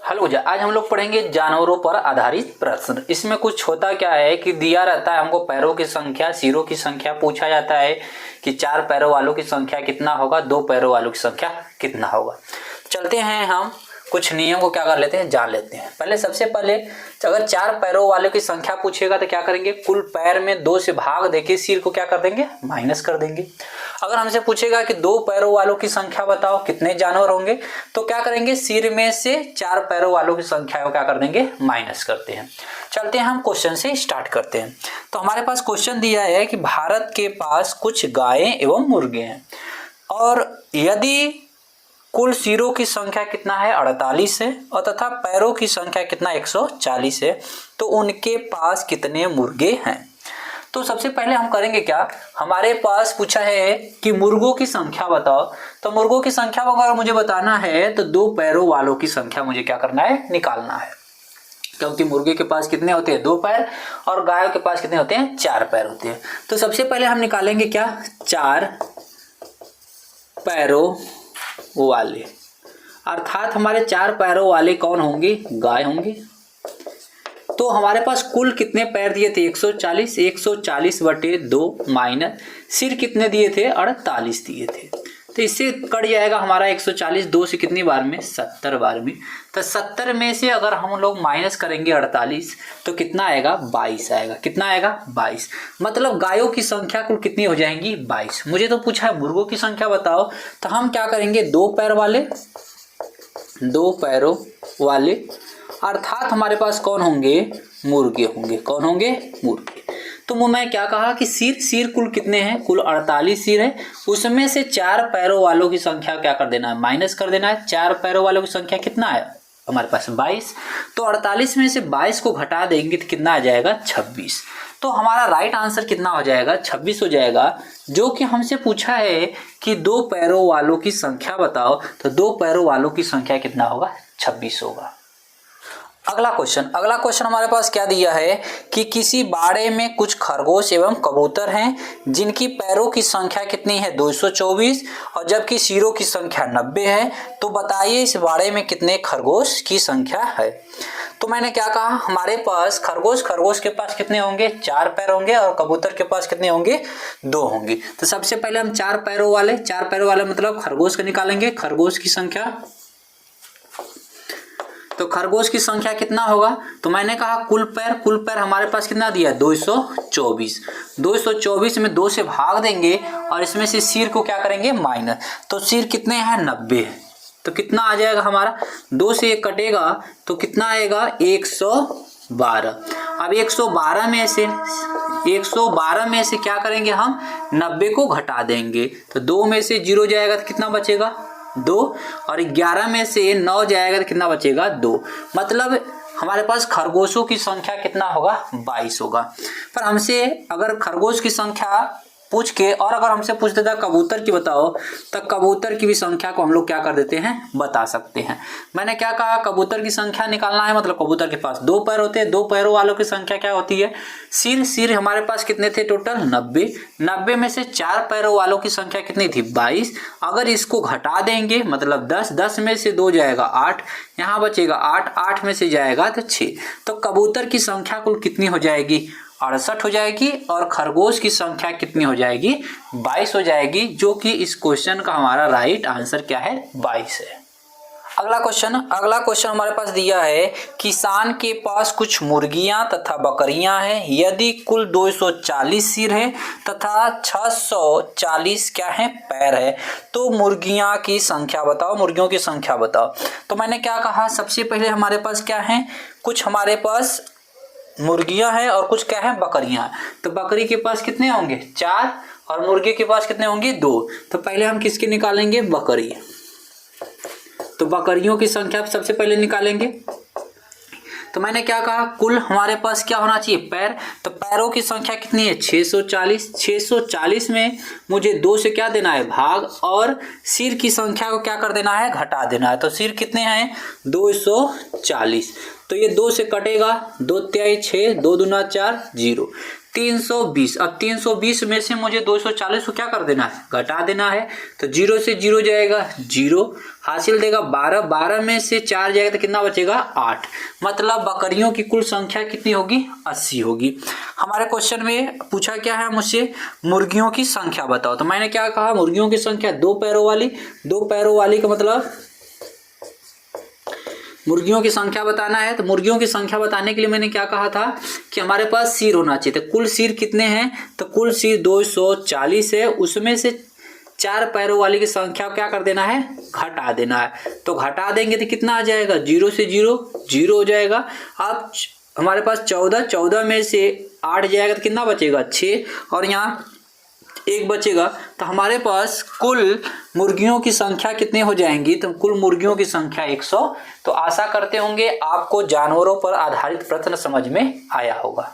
Hello जी, आज हम लोग पढ़ेंगे जानवरों पर आधारित प्रश्न। इसमें कुछ होता क्या है कि दिया रहता है हमको पैरों की संख्या, सिरों की संख्या पूछा जाता है कि 4 पैरों वालों की संख्या कितना होगा, 2 पैरों वालों की संख्या कितना होगा। चलते हैं हम कुछ नियम को क्या कर लेते हैं, जान लेते हैं। पहले सबसे पहले अगर 4 पैरों वालों की संख्या पूछेगा तो क्या करेंगे, कुल पैर में 2 से भाग देके सिर को क्या कर देंगे, माइनस कर देंगे। अगर हमसे पूछेगा कि 2 पैरों वालों की संख्या बताओ कितने जानवर होंगे, तो क्या करेंगे, सिर में से 4 पैरों वालों की संख्या को क्या कर देंगे, माइनस करते हैं। चलते हैं हम क्वेश्चन से स्टार्ट करते हैं। तो हमारे पास क्वेश्चन दिया है कि भारत के पास कुछ गायें एवं मुर्गे हैं और यदि कुल सिरों की संख्या कितना है, 48 है, और तथा पैरों की संख्या कितना 140 है, तो उनके पास कितने मुर्गे हैं। तो सबसे पहले हम करेंगे क्या, हमारे पास पूछा है कि मुर्गों की संख्या बताओ। तो मुर्गों की संख्या अगर मुझे बताना है तो 2 पैरों वालों की संख्या मुझे क्या करना है, निकालना है। क्योंकि मुर्गे के पास कितने होते हैं, 2 पैर, और गायों के पास कितने होते हैं, 4 पैर होते हैं। तो सबसे पहले हम निकालेंगे क्या, 4 पैरों वाले, अर्थात हमारे 4 पैरों वाले कौन होंगे, गाय होंगे। तो हमारे पास कुल कितने पैर दिए थे, 140, 140 बटे 2 माइनस सिर कितने दिए थे, 48 दिए थे। तो इससे कट जाएगा हमारा 140 2 से कितनी बार में, 70 बार में। तो 70 में से अगर हम लोग माइनस करेंगे 48 तो कितना आएगा, 22 आएगा। कितना आएगा, 22। मतलब गायों की संख्या कुल कितनी हो जाएंगी, 22। मुझे तो पूछा है मुर्गों की संख्या बताओ, तो हम क्या करेंगे, 2 पैर वाले, 2 पैरों वाले, अर्थात हमारे पास कौन होंगे, मुर्गे होंगे। कौन होंगे, मुर्गे। तो मैं क्या कहा कि सिर कुल कितने हैं, कुल 48 सिर है, उसमें से 4 पैरों वालों की संख्या क्या कर देना है, माइनस कर देना है। 4 पैरों वालों की संख्या कितना है हमारे पास, 22। तो 48 में से 22 को घटा देंगे तो कितना आ जाएगा, 26। तो हमारा राइट आंसर कितना हो जाएगा, 26 हो जाएगा। जो कि हमसे पूछा है कि 2 पैरों वालों की संख्या बताओ, तो 2 पैरों वालों की संख्या कितना होगा, 26 होगा। अगला क्वेश्चन हमारे पास क्या दिया है कि किसी बाड़े में कुछ खरगोश एवं कबूतर हैं जिनकी पैरों की संख्या कितनी है, 224, और जबकि सिरों की संख्या 90 है। तो बताइए इस बाड़े में कितने खरगोश की संख्या है। तो मैंने क्या कहा, हमारे पास खरगोश के पास कितने होंगे, 4 पैर होंगे, और कबूतर के पास कितने होंगे, 2 होंगे। तो सबसे पहले हम 4 पैरों वाले मतलब खरगोश का निकालेंगे, खरगोश की संख्या। तो खरगोश की संख्या कितना होगा, तो मैंने कहा कुल पैर हमारे पास कितना दिया, 224। 224 में 2 से भाग देंगे और इसमें से सिर को क्या करेंगे, माइनस। तो सिर कितने हैं, 90। तो कितना आ जाएगा हमारा, 2 से 1 कटेगा तो कितना आएगा, 112। अब 112 में से क्या करेंगे हम, 90 को घटा देंगे। तो 2 में से 0 जाएगा तो कितना बचेगा, 2, और 11 में से 9 जाएगा तो कितना बचेगा, 2। मतलब हमारे पास खरगोशों की संख्या कितना होगा, 22 होगा। पर हमसे अगर खरगोश की संख्या पूछ के और अगर हमसे पूछ देता कबूतर की बताओ, तो कबूतर की भी संख्या को हम लोग क्या कर देते हैं, बता सकते हैं। मैंने क्या कहा, कबूतर की संख्या निकालना है, मतलब कबूतर के पास 2 पैर होते हैं, 2 पैरों वालों की संख्या क्या होती है, सिर हमारे पास कितने थे टोटल, 90 में से 4 पैरों वालों की संख्या कितनी थी, 22। अगर इसको घटा देंगे मतलब 10 में से 2 जाएगा 8, यहाँ बचेगा 8 में से जाएगा तो 6। तो कबूतर की संख्या कुल कितनी हो जाएगी, 68 हो जाएगी, और खरगोश की संख्या कितनी हो जाएगी, 22 हो जाएगी। जो कि इस क्वेश्चन का हमारा राइट आंसर क्या है, 22 है। अगला क्वेश्चन हमारे पास दिया है, किसान के पास कुछ मुर्गियां तथा बकरियां हैं, यदि कुल 240 सिर है तथा 640 क्या है, पैर है, तो मुर्गियों की संख्या बताओ। तो मैंने क्या कहा, सबसे पहले हमारे पास क्या है, कुछ हमारे पास मुर्गियां हैं और कुछ क्या है, बकरियां। तो बकरी के पास कितने होंगे, 4, और मुर्गे के पास कितने होंगे, 2। तो पहले हम किसके निकालेंगे, बकरी। तो बकरियों की संख्या सबसे पहले निकालेंगे। तो मैंने क्या कहा, कुल हमारे पास क्या होना चाहिए, पैर। तो पैरों की संख्या कितनी है, 640। 640 में मुझे 2 से क्या देना है, भाग, और सिर की संख्या को क्या कर देना है, घटा देना है। तो सिर कितने हैं, 240। तो ये 2 से कटेगा, 2 तिहाई 6, 2 दूना 4, 0। 320। अब 320 में से मुझे 240 को क्या कर देना है, घटा देना है। तो 0 से 0 जाएगा 0, हासिल देगा 12, 12 में से 4 जाएगा तो कितना बचेगा 8। मतलब बकरियों की कुल संख्या कितनी होगी, 80 होगी। हमारे क्वेश्चन में पूछा क्या है मुझसे, मुर्गियों की संख्या बताओ। तो मैंने क्या कहा, मुर्गियों की संख्या 2 पैरों वाली, 2 पैरों वाली का मतलब मुर्गियों की संख्या बताना है। तो मुर्गियों की संख्या बताने के लिए मैंने क्या कहा था कि हमारे पास सिर होना चाहिए। तो कुल सिर कितने हैं, तो कुल सिर 240 है, उसमें से 4 पैरों वाली की संख्या क्या कर देना है, घटा देना है। तो घटा देंगे तो कितना आ जाएगा, 0 से 0 0 हो जाएगा। अब हमारे पास 14 में से 8 जाएगा तो कितना बचेगा 6, और यहाँ 1 बचेगा। तो हमारे पास कुल मुर्गियों की संख्या कितने हो जाएंगी, तो कुल मुर्गियों की संख्या 100। तो आशा करते होंगे आपको जानवरों पर आधारित प्रश्न समझ में आया होगा।